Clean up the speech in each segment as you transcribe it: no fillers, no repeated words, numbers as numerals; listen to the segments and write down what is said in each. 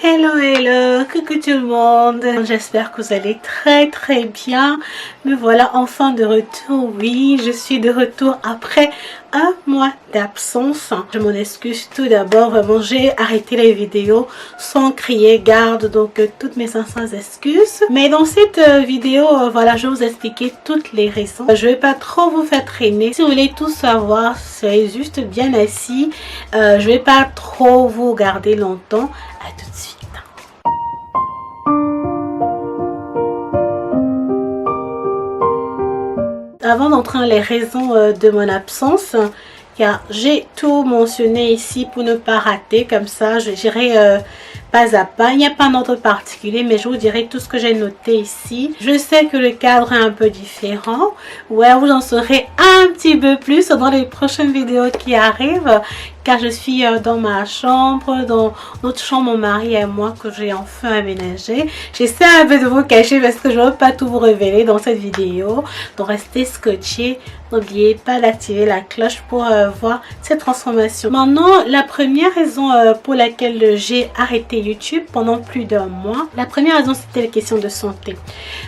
Hello, hello, coucou tout le monde. J'espère que vous allez très bien. Me voilà enfin de retour. Oui, je suis de retour après un mois d'absence. Je m'en excuse tout d'abord. Vraiment, j'ai arrêté les vidéos sans crier garde. Donc, toutes mes sincères excuses. Mais dans cette vidéo, voilà, je vais vous expliquer toutes les raisons. Je vais pas trop vous faire traîner. Si vous voulez tout savoir, soyez juste bien assis. Je vais pas trop vous garder longtemps. À tout de suite. Avant d'entrer dans les raisons de mon absence, car j'ai tout mentionné ici pour ne pas rater, comme ça je dirai pas à pas. Il n'y a pas d'ordre particulier, mais je vous dirai tout ce que j'ai noté ici. Je sais que le cadre est un peu différent. Ouais, vous en saurez un petit peu plus dans les prochaines vidéos qui arrivent. Car je suis dans ma chambre, dans notre chambre, mon mari et moi, que j'ai enfin aménagé. J'essaie un peu de vous cacher parce que je ne veux pas tout vous révéler dans cette vidéo. Donc restez scotchés. N'oubliez pas d'activer la cloche pour voir cette transformation. Maintenant, la première raison pour laquelle j'ai arrêté YouTube pendant plus d'un mois. La première raison, c'était les questions de santé.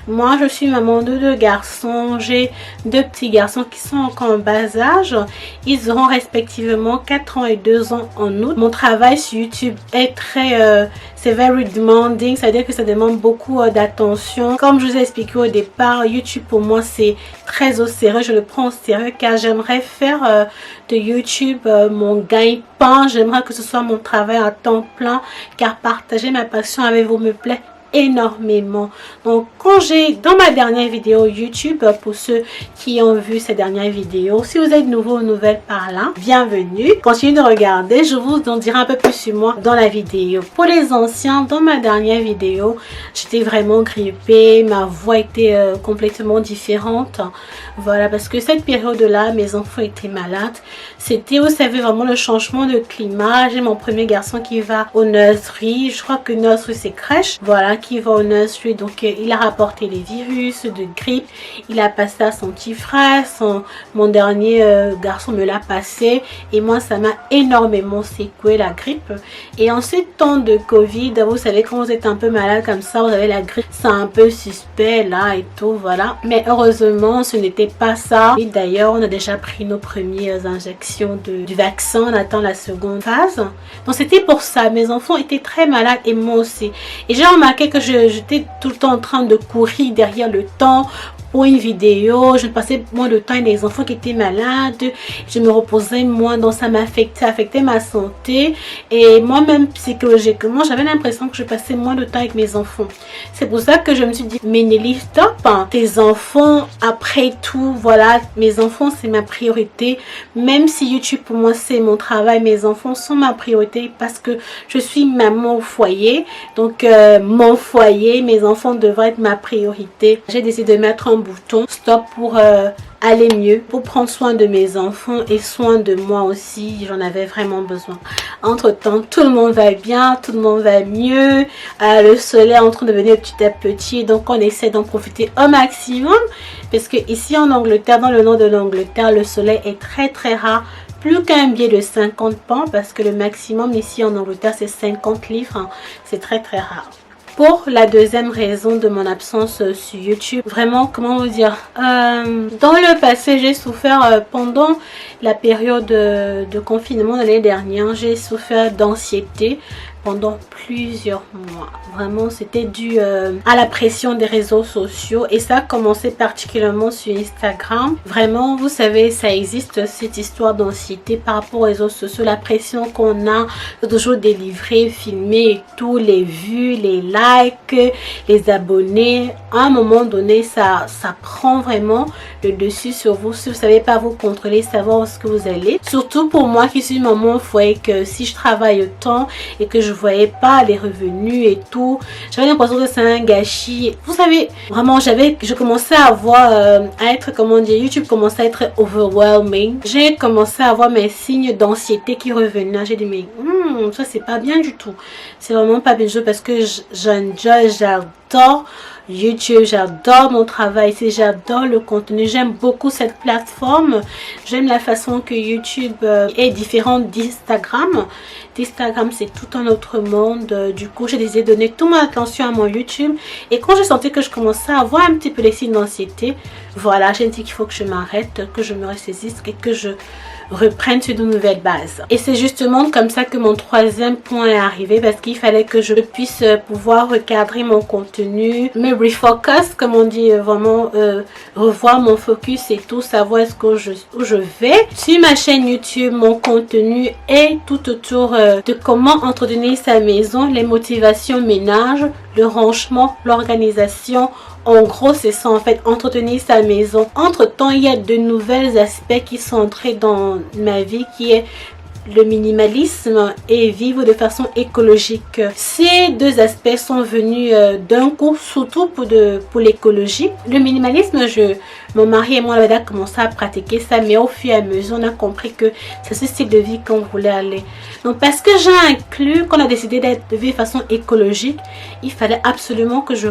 Moi, je suis maman de 2 garçons. J'ai 2 petits garçons qui sont encore en bas âge. Ils auront respectivement 4 ans et 2 ans en août. Mon travail sur YouTube est c'est very demanding, c'est-à-dire que ça demande beaucoup d'attention. Comme je vous ai expliqué au départ, YouTube pour moi c'est très au sérieux, je le prends au sérieux car j'aimerais faire de YouTube mon gagne-pain. J'aimerais que ce soit mon travail à temps plein car partager ma passion avec vous me plaît énormément. Donc quand j'ai dans ma dernière vidéo YouTube, pour ceux qui ont vu ces dernières vidéos, si vous êtes nouveau ou nouvelle par là, bienvenue, continuez de regarder, je vous en dirai un peu plus sur moi dans la vidéo. Pour les anciens, dans ma dernière vidéo j'étais vraiment grippée, ma voix était complètement différente, voilà, parce que cette période là mes enfants étaient malades. C'était, vous savez, vraiment le changement de climat. J'ai mon premier garçon qui va au nursery, je crois que nursery c'est crèche, voilà, qui va au nursery. Donc il a rapporté les virus de grippe, il a passé à son petit frère, mon dernier garçon me l'a passé et moi ça m'a énormément secoué la grippe. Et en ces temps de Covid, vous savez, quand vous êtes un peu malade comme ça, vous avez la grippe, c'est un peu suspect là et tout, voilà. Mais heureusement ce n'était pas ça. Et d'ailleurs on a déjà pris nos premières injections du vaccin, on attend la seconde phase. Donc c'était pour ça, mes enfants étaient très malades et moi aussi. Et j'ai remarqué que j'étais tout le temps en train de courir derrière le temps pour une vidéo. Je passais moins de temps avec les enfants qui étaient malades, je me reposais moins, donc ça affectait ma santé. Et moi-même psychologiquement j'avais l'impression que je passais moins de temps avec mes enfants. C'est pour ça que je me suis dit, mais Nelly, stop, hein. Tes enfants, après tout, voilà, mes enfants c'est ma priorité. Même si YouTube pour moi c'est mon travail, mes enfants sont ma priorité parce que je suis maman au foyer. Donc mon foyer, mes enfants devraient être ma priorité. J'ai décidé de mettre un bouton stop pour aller mieux, pour prendre soin de mes enfants et soin de moi aussi. J'en avais vraiment besoin. Entre temps, tout le monde va bien, tout le monde va mieux. Le soleil est en train de venir petit à petit, donc on essaie d'en profiter au maximum parce que ici en Angleterre, dans le nord de l'Angleterre, le soleil est très rare. Plus qu'un billet de 50 pounds parce que le maximum ici en Angleterre c'est 50 livres, hein. C'est très rare. Pour la deuxième raison de mon absence sur YouTube, vraiment, comment vous dire, dans le passé j'ai souffert pendant la période de confinement de l'année dernière, j'ai souffert d'anxiété pendant plusieurs mois. Vraiment c'était dû à la pression des réseaux sociaux et ça a commencé particulièrement sur Instagram. Vraiment, vous savez, ça existe cette histoire d'anxiété par rapport aux réseaux sociaux, la pression qu'on a de toujours délivrer, filmer et tout, les vues, les likes, les abonnés. À un moment donné ça prend vraiment le dessus sur vous. Si vous ne savez pas vous contrôler, savoir où est-ce que vous allez, surtout pour moi qui suis maman au foyer, que si je travaille autant et que je voyais pas les revenus et tout, j'avais l'impression que c'est un gâchis. Vous savez, vraiment je commençais à avoir à être, comment dire, YouTube commençait à être overwhelming. J'ai commencé à avoir mes signes d'anxiété qui revenaient. J'ai dit mais ça c'est pas bien du tout, c'est vraiment pas bien du tout parce que j'adore YouTube. J'adore mon travail ici, j'adore le contenu, j'aime beaucoup cette plateforme. J'aime la façon que YouTube est différente d'Instagram. D'Instagram, c'est tout un autre monde. Du coup, j'ai décidé de donner toute mon attention à mon YouTube. Et quand j'ai senti que je commençais à avoir un petit peu les signes d'anxiété, voilà, j'ai dit qu'il faut que je m'arrête, que je me ressaisisse et que je reprenne sur de nouvelles bases. Et c'est justement comme ça que mon troisième point est arrivé, parce qu'il fallait que je puisse pouvoir recadrer mon contenu, me refocus, comme on dit, vraiment revoir mon focus et tout, savoir où je vais. Sur ma chaîne YouTube, mon contenu est tout autour de comment entretenir sa maison, les motivations ménage, le rangement, l'organisation. En gros, c'est ça en fait, entretenir sa maison. Entre-temps, il y a de nouveaux aspects qui sont entrés dans ma vie, qui est le minimalisme et vivre de façon écologique. Ces deux aspects sont venus d'un coup, surtout pour l'écologie. Le minimalisme, mon mari et moi, on a commencé à pratiquer ça, mais au fur et à mesure, on a compris que c'est ce style de vie qu'on voulait aller. Donc, parce que j'ai inclus, qu'on a décidé de vivre de façon écologique, il fallait absolument que je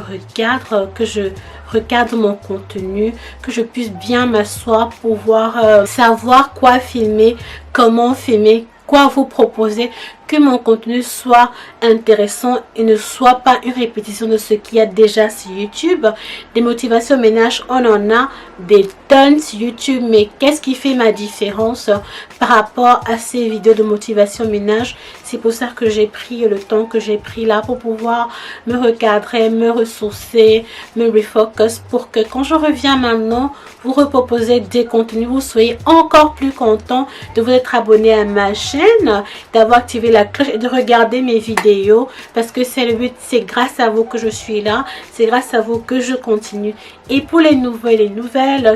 regarde mon contenu, que je puisse bien m'asseoir pour pouvoir savoir quoi filmer, comment filmer, quoi vous proposer, que mon contenu soit intéressant et ne soit pas une répétition de ce qu'il y a déjà sur YouTube. Des motivations ménage, on en a des tonnes sur YouTube, mais qu'est-ce qui fait ma différence par rapport à ces vidéos de motivation ménage? C'est pour ça que j'ai pris le temps que j'ai pris là pour pouvoir me recadrer, me ressourcer, me refocus, pour que quand je reviens maintenant, vous reproposez des contenus, vous soyez encore plus content de vous être abonné à ma chaîne, d'avoir activé la cloche et de regarder mes vidéos, parce que c'est le but. C'est grâce à vous que je suis là, c'est grâce à vous que je continue. Et pour les nouvelles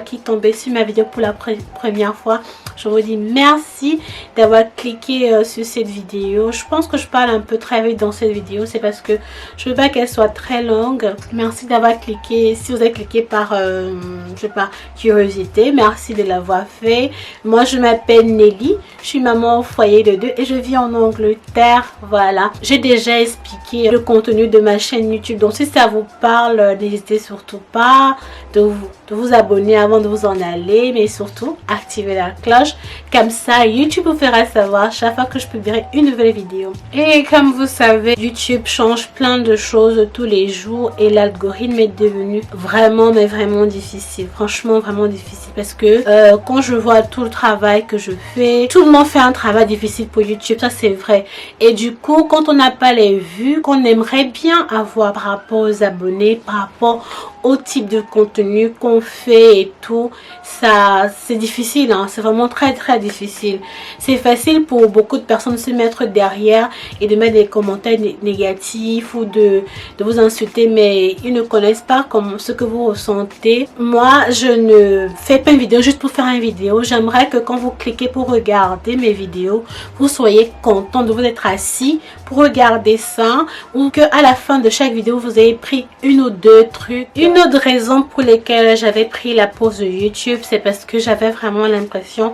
qui tombaient sur ma vidéo pour la première fois, je vous dis merci d'avoir cliqué sur cette vidéo. Je pense que je parle un peu très vite dans cette vidéo, c'est parce que je veux pas qu'elle soit très longue. Merci d'avoir cliqué. Si vous avez cliqué par je sais pas, curiosité, merci de l'avoir fait. Moi je m'appelle Nelly, je suis maman au foyer de 2 et je vis en Angleterre. Voilà, j'ai déjà expliqué le contenu de ma chaîne YouTube, donc si ça vous parle, n'hésitez surtout pas de vous abonner avant de vous en aller, mais surtout activer la cloche, comme ça YouTube vous fera savoir chaque fois que je publierai une nouvelle vidéo. Et comme vous savez, YouTube change plein de choses tous les jours et l'algorithme est devenu vraiment, mais vraiment difficile, franchement vraiment difficile, parce que quand je vois tout le travail que je fais, tout le monde fait un travail difficile pour YouTube, ça c'est vrai, et du coup quand on n'a pas les vues qu'on aimerait bien avoir par rapport aux abonnés, par rapport au type de contenu qu'on fait et tout, ça c'est difficile, hein, c'est vraiment très difficile. C'est facile pour beaucoup de personnes de se mettre derrière et de mettre des commentaires négatifs ou de vous insulter, mais ils ne connaissent pas comme ce que vous ressentez. Moi je ne fais pas une vidéo juste pour faire une vidéo. J'aimerais que quand vous cliquez pour regarder mes vidéos, vous soyez content de vous être assis pour regarder ça, ou que à la fin de chaque vidéo vous ayez pris une ou deux trucs. Une autre raison pour laquelle j'avais pris la pause de YouTube, c'est parce que j'avais vraiment l'impression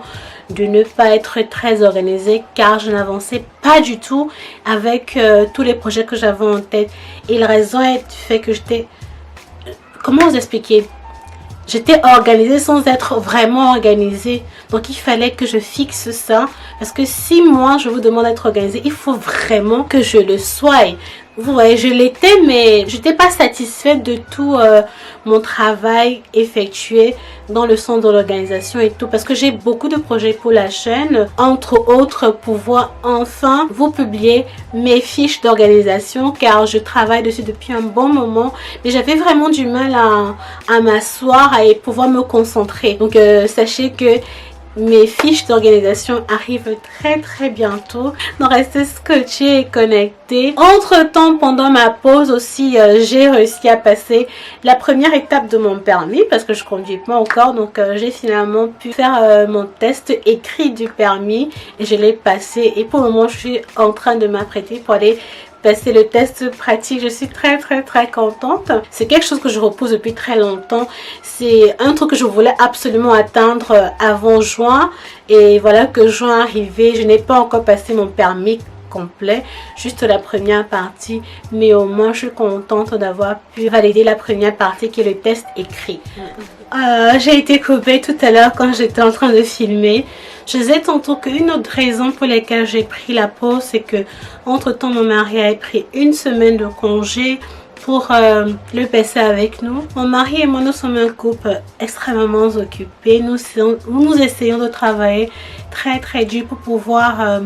de ne pas être très organisée, car je n'avançais pas du tout avec tous les projets que j'avais en tête. Et la raison est du fait que j'étais, comment vous expliquer, j'étais organisée sans être vraiment organisée. Donc il fallait que je fixe ça, parce que si moi je vous demande d'être organisée, il faut vraiment que je le sois. Vous voyez, je l'étais, mais je n'étais pas satisfaite de tout mon travail effectué dans le sens de l'organisation et tout, parce que j'ai beaucoup de projets pour la chaîne, entre autres pouvoir enfin vous publier mes fiches d'organisation, car je travaille dessus depuis un bon moment, mais j'avais vraiment du mal à m'asseoir et pouvoir me concentrer. Donc sachez que mes fiches d'organisation arrivent très bientôt. Donc restez scotchés et connectés. Entre temps, pendant ma pause aussi, j'ai réussi à passer la première étape de mon permis, parce que je conduis pas encore. Donc j'ai finalement pu faire mon test écrit du permis et je l'ai passé. Et pour le moment, je suis en train de m'apprêter pour aller passer le test pratique. Je suis très contente. C'est quelque chose que je repousse depuis très longtemps. C'est un truc que je voulais absolument atteindre avant juin, et voilà que juin arrivé, je n'ai pas encore passé mon permis complet, juste la première partie, mais au moins je suis contente d'avoir pu valider la première partie qui est le test écrit. J'ai été coupée tout à l'heure quand j'étais en train de filmer. Je disais tantôt qu'une autre raison pour laquelle j'ai pris la pause, c'est que entre temps mon mari a pris une semaine de congé pour le passer avec nous. Mon mari et moi, nous sommes un couple extrêmement occupé. Nous essayons de travailler très dur pour pouvoir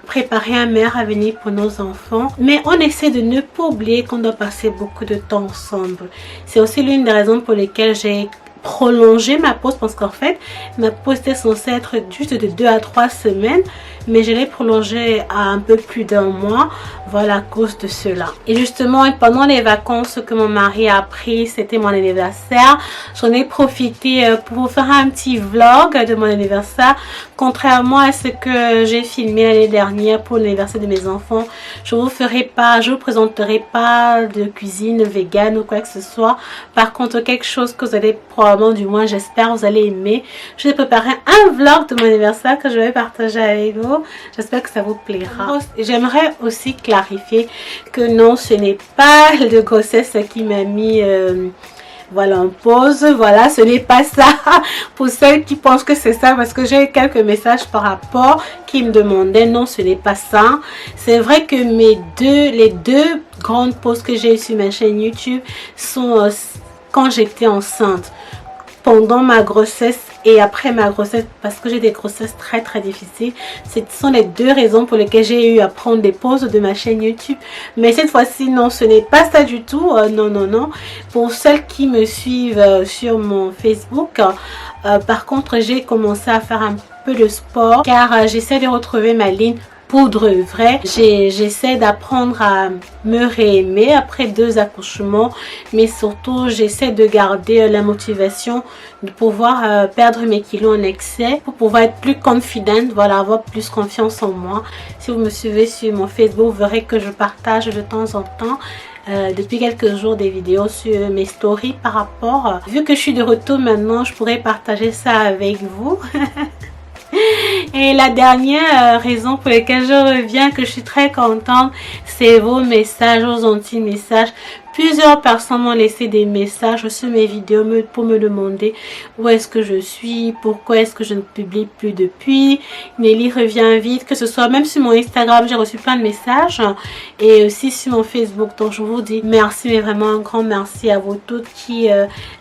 préparer un meilleur avenir pour nos enfants. Mais on essaie de ne pas oublier qu'on doit passer beaucoup de temps ensemble. C'est aussi l'une des raisons pour lesquelles j'ai prolonger ma pause, parce qu'en fait ma pause était censée être juste de 2 à 3 semaines, mais je l'ai prolongée à un peu plus d'un mois, voilà, à cause de cela. Et justement, pendant les vacances que mon mari a pris, c'était mon anniversaire, j'en ai profité pour vous faire un petit vlog de mon anniversaire. Contrairement à ce que j'ai filmé l'année dernière pour l'anniversaire de mes enfants, je vous présenterai pas de cuisine végane ou quoi que ce soit. Par contre, quelque chose que vous allez probablement, du moins j'espère, vous allez aimer. Je vais préparer un vlog de mon anniversaire que je vais partager avec vous. J'espère que ça vous plaira. J'aimerais aussi clarifier que non, ce n'est pas de grossesse qui m'a mis voilà, en pause. Voilà, ce n'est pas ça. Pour celles qui pensent que c'est ça, parce que j'ai eu quelques messages par rapport qui me demandaient, non, ce n'est pas ça. C'est vrai que les deux grandes pauses que j'ai eues sur ma chaîne YouTube sont quand j'étais enceinte, pendant ma grossesse et après ma grossesse, parce que j'ai des grossesses très difficiles. Ce sont les deux raisons pour lesquelles j'ai eu à prendre des pauses de ma chaîne YouTube. Mais cette fois-ci, non, ce n'est pas ça du tout. Non. Pour celles qui me suivent sur mon Facebook, par contre, j'ai commencé à faire un peu de sport, car j'essaie de retrouver ma ligne poudre vraie. J'essaie d'apprendre à me réaimer après 2 accouchements, mais surtout j'essaie de garder la motivation de pouvoir perdre mes kilos en excès pour pouvoir être plus confidente, voilà, avoir plus confiance en moi. Si vous me suivez sur mon Facebook, vous verrez que je partage de temps en temps depuis quelques jours des vidéos sur mes stories par rapport, vu que je suis de retour maintenant, je pourrais partager ça avec vous. Et la dernière raison pour laquelle je reviens, que je suis très contente, c'est vos messages, vos gentils messages. Plusieurs personnes m'ont laissé des messages sur mes vidéos pour me demander où est-ce que je suis, pourquoi est-ce que je ne publie plus depuis. Nelly revient vite, que ce soit même sur mon Instagram, j'ai reçu plein de messages, et aussi sur mon Facebook. Donc je vous dis merci, mais vraiment un grand merci à vous toutes qui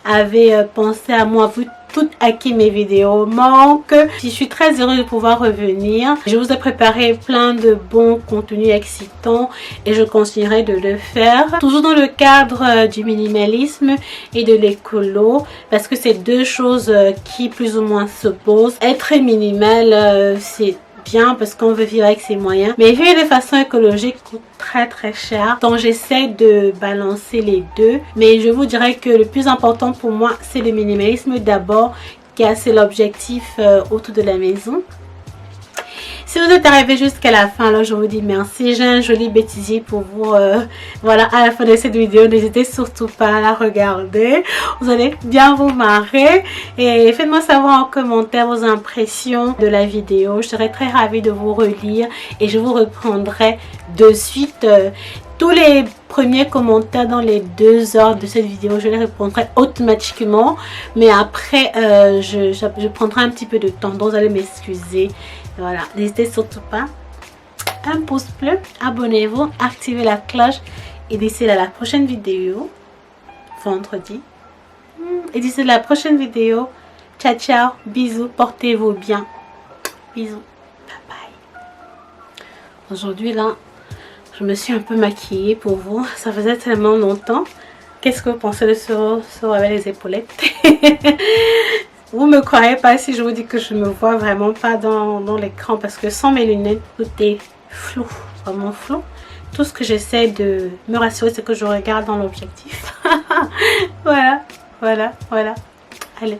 avez pensé à moi, vous toutes à qui mes vidéos manquent. Je suis très heureuse de pouvoir revenir. Je vous ai préparé plein de bons contenus excitants et je continuerai de le faire, toujours dans le cadre du minimalisme et de l'écolo, parce que c'est deux choses qui plus ou moins s'opposent. Être minimal, c'est bien parce qu'on veut vivre avec ses moyens, mais vivre de façon écologique coûte très cher, donc j'essaie de balancer les deux. Mais je vous dirais que le plus important pour moi, c'est le minimalisme d'abord, car c'est l'objectif autour de la maison. Si vous êtes arrivé jusqu'à la fin, alors je vous dis merci. J'ai un joli bêtisier pour vous. Voilà, à la fin de cette vidéo, n'hésitez surtout pas à la regarder. Vous allez bien vous marrer. Et faites-moi savoir en commentaire vos impressions de la vidéo. Je serai très ravie de vous relire et je vous reprendrai de suite. Tous les premiers commentaires dans les 2 heures de cette vidéo, je les répondrai automatiquement. Mais après, je prendrai un petit peu de temps, donc vous allez m'excuser. Voilà, n'hésitez surtout pas. Un pouce bleu, abonnez-vous, activez la cloche. Et d'ici là, la prochaine vidéo, vendredi. Et d'ici la prochaine vidéo, ciao, bisous, portez-vous bien. Bisous, bye bye. Aujourd'hui là, je me suis un peu maquillée pour vous. Ça faisait tellement longtemps. Qu'est-ce que vous pensez de ce avec les épaulettes? Vous me croyez pas si je vous dis que je me vois vraiment pas dans l'écran, parce que sans mes lunettes, tout est flou, vraiment flou. Tout ce que j'essaie de me rassurer, c'est que je regarde dans l'objectif. Voilà. Allez.